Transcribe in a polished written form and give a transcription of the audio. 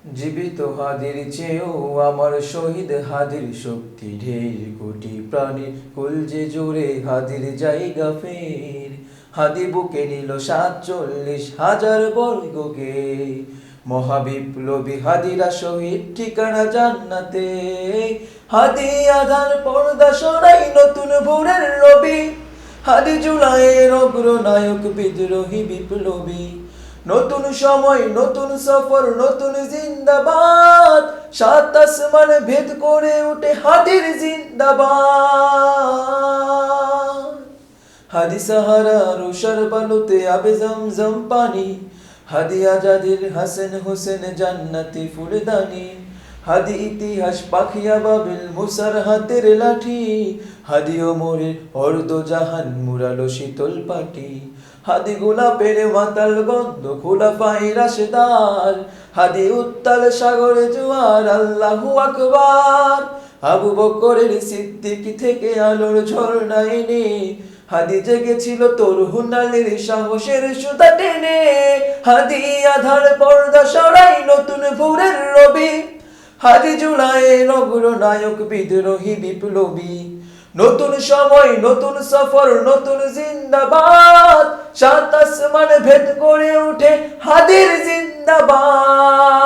জীবিত হাদির চেয়েও আমার শহীদ হাদির শক্তি ঢের, কোটি প্রাণীর কলজে জোরে হাদির জায়গা ফের। হাদি বুকে নিল ৪৭,০০০ বর্গকে, মহাবিপ্লবী হাদিরা শহীদ ঠিকানা জান্নাতে। হাদি আধার পর্দা সরাই নতুন ভোরের রবি, হাদি জুলাইয়ের অগ্রনায়ক বিদ্রোহী বিপ্লবী। নতুন সময় নতুন সফর নতুন জিন্দাবাদ, ৭ আসমান ভেদ করে উঠে হাদির জিন্দাবাদ। হাদি সাহারার উষার বালুতে আবে জমজম পানি, হাদি আজাদের হাসান হোসেন জান্নাতি ফুলদানি। হাদি ইতিহাস পাখিয়া বাবিল মুসার হাতের লাঠি, হাদি ওমরের অর্ধ জাহান মুরালো শীতল পাটি। হাদি গোলাপের মাতাল গন্ধ খোলাফায়ে রাশেদার, হাদি উত্তাল সাগরে জোয়ার আল্লাহু আকবার। আবু বকরের সিদ্দিক থেকে আলোর ঝর্ণা এনে, হাদি জেগেছিল তরুণ আলীর সাহসের সুতা টেনে। হাদি আধার পর্দা সরাই নতুন ভোরের রবি, হাদি জুলাইয়ের অগ্রনায়ক বিদ্রোহী বিপ্লবী। নতুন সময় নতুন সফর নতুন জিন্দাবাদ, ৭ আসমান ভেদ করে উঠে হাদির জিন্দাবাদ।